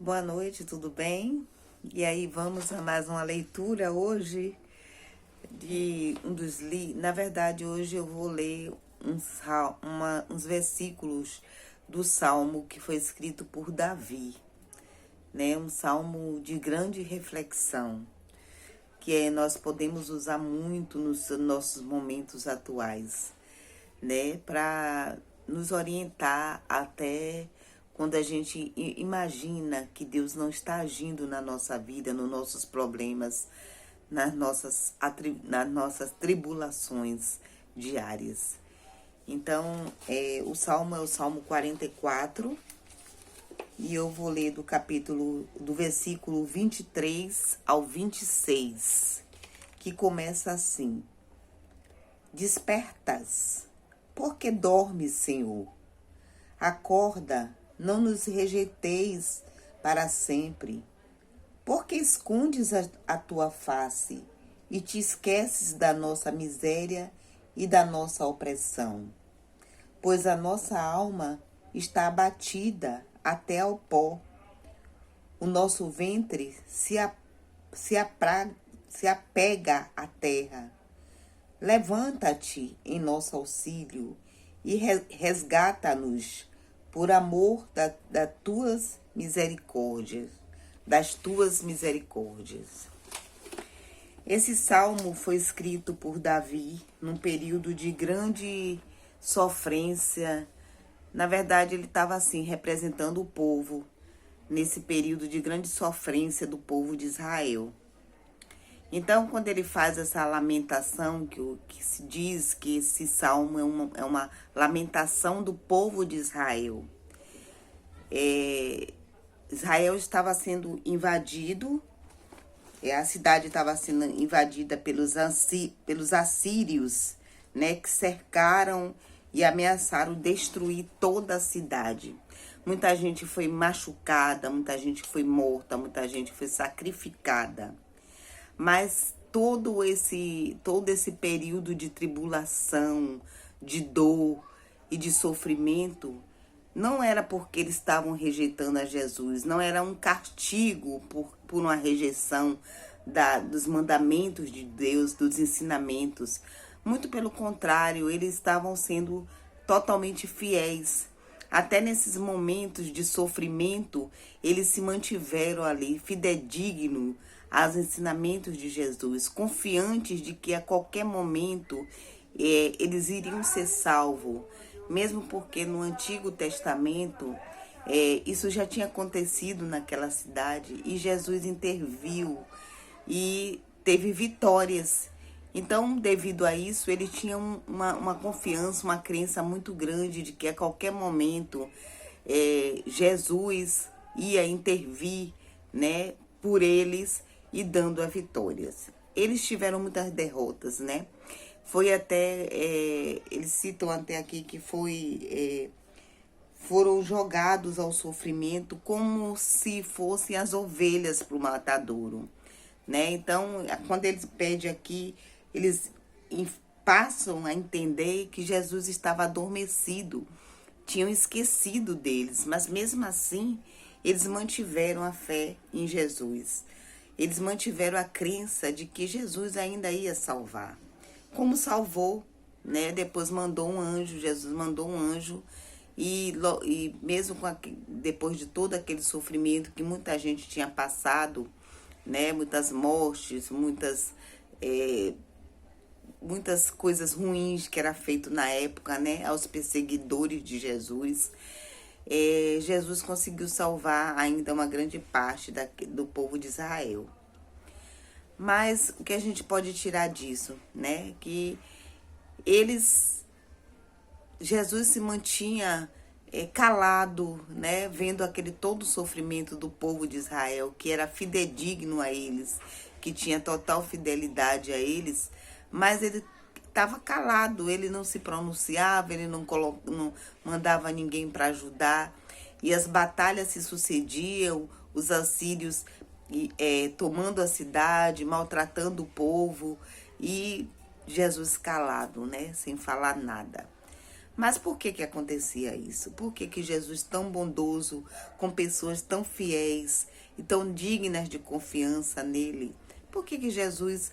Boa noite, tudo bem? E aí, vamos a mais uma leitura hoje de um dos Na verdade, hoje eu vou ler uns versículos do Salmo que foi escrito por Davi, né? Um salmo de grande reflexão, nós podemos usar muito nos nossos momentos atuais, né? Para nos orientar até quando a gente imagina que Deus não está agindo na nossa vida, nos nossos problemas, nas nossas tribulações diárias. Então, o Salmo é o Salmo 44, e eu vou ler do versículo 23 ao 26, que começa assim: Despertas, porque dormes, Senhor? Acorda, não nos rejeiteis para sempre. Porque escondes a tua face e te esqueces da nossa miséria e da nossa opressão? Pois a nossa alma está abatida até ao pó. O nosso ventre se apega à terra. Levanta-te em nosso auxílio e resgata-nos por amor das tuas misericórdias. Esse salmo foi escrito por Davi num período de grande sofrência. Na verdade, ele estava assim representando o povo nesse período de grande sofrência do povo de Israel. Então, quando ele faz essa lamentação, que se diz que esse salmo é uma lamentação do povo de Israel. Israel estava sendo invadido, a cidade estava sendo invadida pelos assírios, né, que cercaram e ameaçaram destruir toda a cidade. Muita gente foi machucada, muita gente foi morta, muita gente foi sacrificada. Mas todo esse período de tribulação, de dor e de sofrimento, não era porque eles estavam rejeitando a Jesus, não era um castigo por uma rejeição dos mandamentos de Deus, dos ensinamentos. Muito pelo contrário, eles estavam sendo totalmente fiéis. Até nesses momentos de sofrimento, eles se mantiveram ali, fidedignos aos ensinamentos de Jesus, confiantes de que a qualquer momento eles iriam ser salvos. Mesmo porque no Antigo Testamento isso já tinha acontecido naquela cidade e Jesus interviu e teve vitórias. Então, devido a isso, ele tinha uma confiança, uma crença muito grande de que a qualquer momento Jesus ia intervir, né, por eles e dando as vitórias. Eles tiveram muitas derrotas, né? Foi até, eles citam até aqui que foram jogados ao sofrimento como se fossem as ovelhas para o matadouro, né? Então, quando eles pedem aqui, eles passam a entender que Jesus estava adormecido, tinham esquecido deles, mas mesmo assim, eles mantiveram a fé em Jesus. Eles mantiveram a crença de que Jesus ainda ia salvar. Como salvou, né? Depois mandou um anjo, Jesus mandou um anjo, e mesmo depois de todo aquele sofrimento que muita gente tinha passado, né? Muitas mortes, muitas coisas ruins que era feito na época, né? Aos perseguidores de Jesus. Jesus conseguiu salvar ainda uma grande parte do povo de Israel. Mas o que a gente pode tirar disso, né? Que Jesus se mantinha calado, né? Vendo aquele todo o sofrimento do povo de Israel, que era fidedigno a eles, que tinha total fidelidade a eles, mas ele estava calado, ele não se pronunciava, ele não mandava ninguém para ajudar, e as batalhas se sucediam, os assírios tomando a cidade, maltratando o povo, e Jesus calado, né, sem falar nada. Mas por que que acontecia isso? Por que que Jesus, tão bondoso, com pessoas tão fiéis e tão dignas de confiança nele, por que que Jesus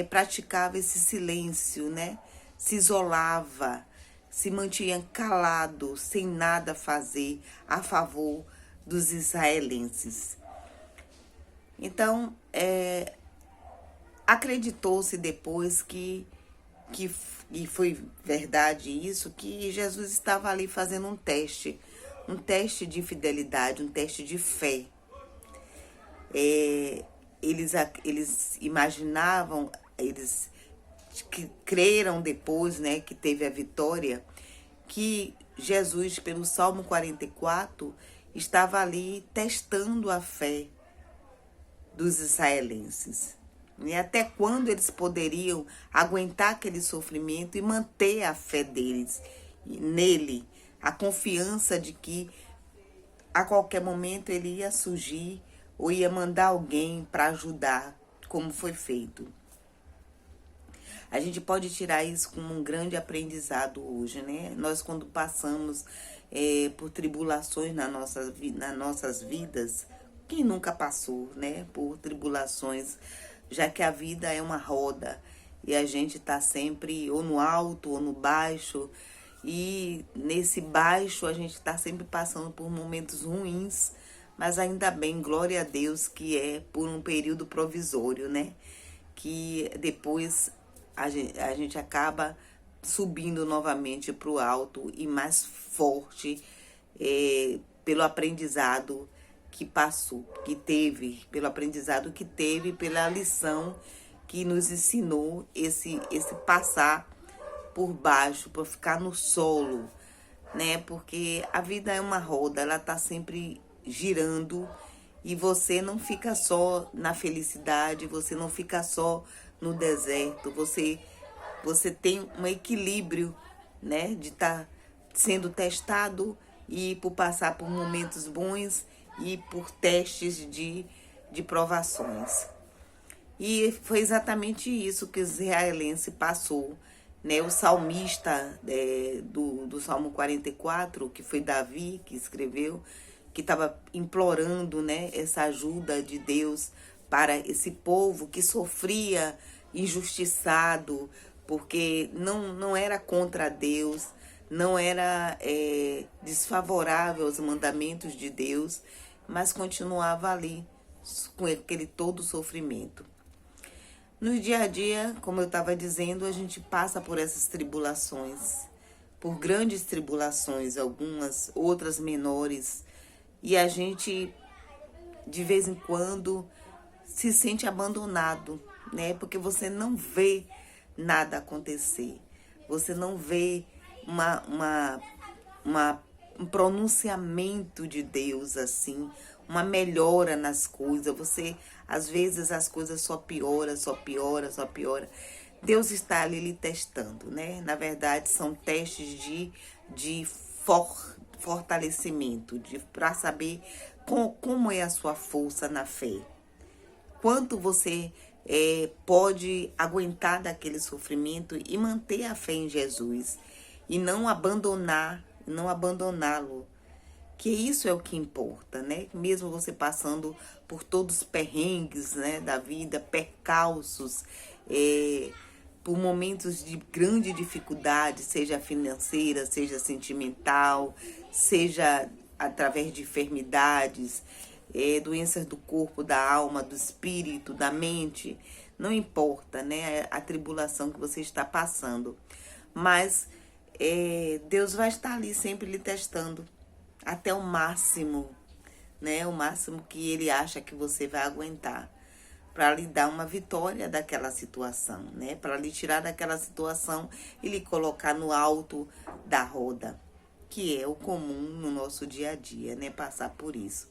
praticava esse silêncio, né? Se isolava, se mantinha calado, sem nada fazer a favor dos israelenses. Então, acreditou-se depois e foi verdade isso, que Jesus estava ali fazendo um teste de fidelidade, um teste de fé. Eles imaginavam, eles que creram depois, né, que teve a vitória, que Jesus, pelo Salmo 44, estava ali testando a fé dos israelenses. E até quando eles poderiam aguentar aquele sofrimento e manter a fé deles nele, a confiança de que a qualquer momento ele ia surgir ou ia mandar alguém para ajudar, como foi feito. A gente pode tirar isso como um grande aprendizado hoje, né? Nós, quando passamos por tribulações nas nossas vidas, quem nunca passou, né? Por tribulações, já que a vida é uma roda e a gente está sempre ou no alto ou no baixo, e nesse baixo a gente está sempre passando por momentos ruins, mas ainda bem, glória a Deus, que é por um período provisório, né? Que depois a gente acaba subindo novamente para o alto e mais forte pelo aprendizado que passou, que teve, pelo aprendizado que teve, pela lição que nos ensinou esse passar por baixo, por ficar no solo, né? Porque a vida é uma roda, ela tá sempre girando e você não fica só na felicidade, você não fica só no deserto, você tem um equilíbrio, né? De estar sendo testado e por passar por momentos bons e por testes de provações. E foi exatamente isso que o israelense passou, né? O salmista do Salmo 44, que foi Davi que escreveu, que estava implorando, né, essa ajuda de Deus para esse povo que sofria injustiçado, porque não era contra Deus, não era desfavorável aos mandamentos de Deus, mas continuava ali com aquele todo sofrimento. No dia a dia, como eu estava dizendo, a gente passa por essas tribulações, por grandes tribulações, algumas, outras menores, e a gente, de vez em quando, se sente abandonado, né? Porque você não vê nada acontecer, você não vê um pronunciamento de Deus assim, uma melhora nas coisas. Você, às vezes, as coisas só piora, só piora, só piora. Deus está ali lhe testando, né? Na verdade, são testes de fortalecimento, para saber como é a sua força na fé. Quanto você pode aguentar daquele sofrimento e manter a fé em Jesus. E não abandoná-lo. Que isso é o que importa, né? Mesmo você passando por todos os perrengues, né, da vida, percalços, por momentos de grande dificuldade, seja financeira, seja sentimental, seja através de enfermidades, doenças do corpo, da alma, do espírito, da mente, não importa, né, a tribulação que você está passando, mas Deus vai estar ali sempre lhe testando até o máximo, né, o máximo que ele acha que você vai aguentar, para lhe dar uma vitória daquela situação, né, para lhe tirar daquela situação e lhe colocar no alto da roda, que é o comum no nosso dia a dia, né, passar por isso.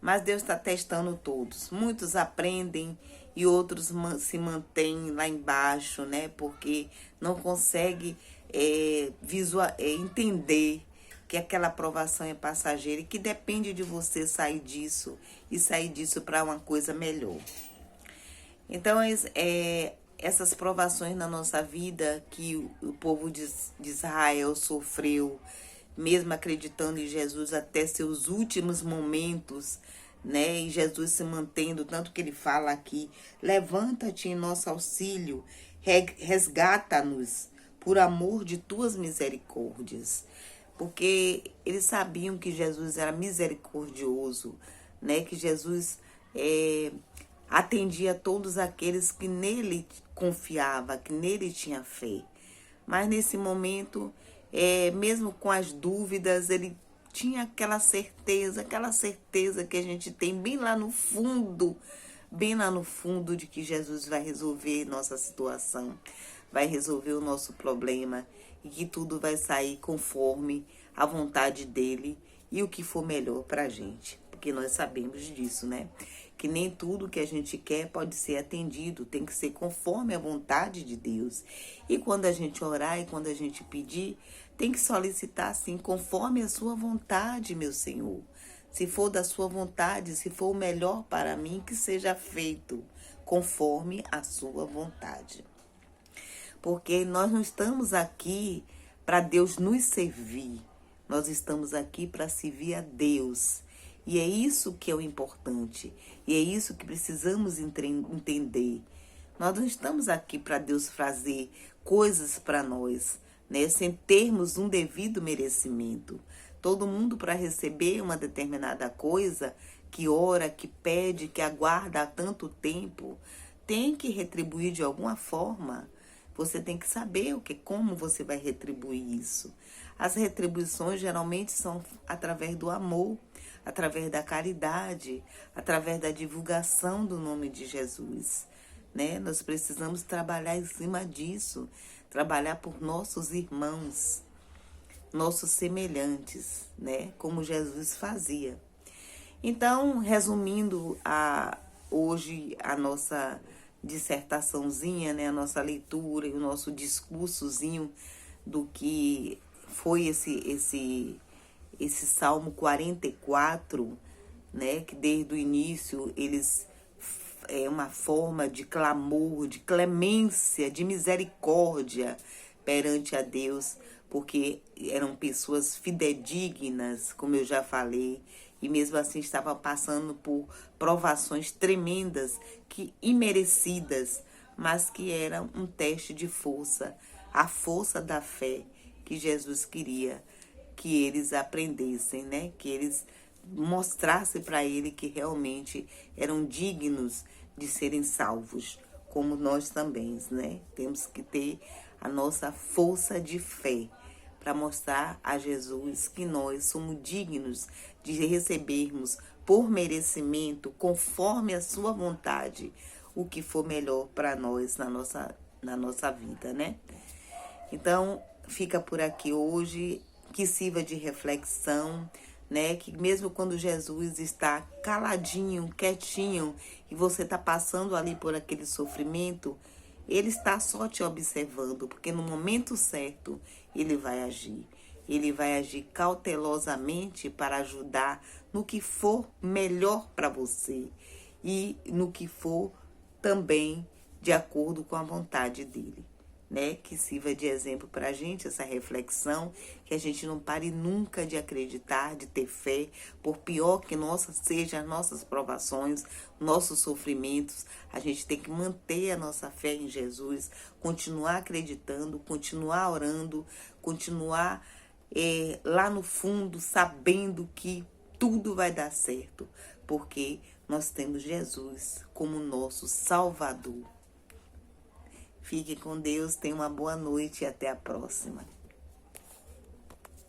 Mas Deus está testando todos. Muitos aprendem e outros se mantêm lá embaixo, né? Porque não conseguem entender que aquela provação é passageira e que depende de você sair disso e sair disso para uma coisa melhor. Então, essas provações na nossa vida que o povo de Israel sofreu, mesmo acreditando em Jesus até seus últimos momentos, né? E Jesus se mantendo, tanto que ele fala aqui: levanta-te em nosso auxílio, resgata-nos por amor de tuas misericórdias. Porque eles sabiam que Jesus era misericordioso, né? Que Jesus atendia a todos aqueles que nele confiava, que nele tinha fé. Mas nesse momento, mesmo com as dúvidas, ele tinha aquela certeza que a gente tem bem lá no fundo, de que Jesus vai resolver nossa situação, vai resolver o nosso problema e que tudo vai sair conforme a vontade dele e o que for melhor para a gente. Porque nós sabemos disso, né? Que nem tudo que a gente quer pode ser atendido, tem que ser conforme a vontade de Deus. E quando a gente orar e quando a gente pedir, tem que solicitar assim, conforme a sua vontade, meu Senhor. Se for da sua vontade, se for o melhor para mim, que seja feito conforme a sua vontade. Porque nós não estamos aqui para Deus nos servir. Nós estamos aqui para servir a Deus. E é isso que é o importante. E é isso que precisamos entender. Nós não estamos aqui para Deus fazer coisas para nós, né? Sem termos um devido merecimento. Todo mundo, para receber uma determinada coisa, que ora, que pede, que aguarda há tanto tempo, tem que retribuir de alguma forma. Você tem que saber como você vai retribuir isso. As retribuições geralmente são através do amor, através da caridade, através da divulgação do nome de Jesus, né? Nós precisamos trabalhar em cima disso, trabalhar por nossos irmãos, nossos semelhantes, né? Como Jesus fazia. Então, resumindo hoje a nossa dissertaçãozinha, né? A nossa leitura e o nosso discursozinho do que foi esse Salmo 44, né, que desde o início eles é uma forma de clamor, de clemência, de misericórdia perante a Deus, porque eram pessoas fidedignas, como eu já falei, e mesmo assim estavam passando por provações tremendas, que imerecidas, mas que eram um teste de força, a força da fé que Jesus queria que eles aprendessem, né? Que eles mostrassem para ele que realmente eram dignos de serem salvos, como nós também, né? Temos que ter a nossa força de fé para mostrar a Jesus que nós somos dignos de recebermos por merecimento, conforme a sua vontade, o que for melhor para nós na nossa vida, né? Então, fica por aqui hoje, que sirva de reflexão, né? Que mesmo quando Jesus está caladinho, quietinho, e você está passando ali por aquele sofrimento, ele está só te observando, porque no momento certo ele vai agir. Ele vai agir cautelosamente para ajudar no que for melhor para você e no que for também de acordo com a vontade dele, né? Que sirva de exemplo para a gente essa reflexão, que a gente não pare nunca de acreditar, de ter fé, por pior que sejam as nossas provações, nossos sofrimentos, a gente tem que manter a nossa fé em Jesus, continuar acreditando, continuar orando, continuar lá no fundo sabendo que tudo vai dar certo, porque nós temos Jesus como nosso Salvador. Fique com Deus, tenha uma boa noite e até a próxima.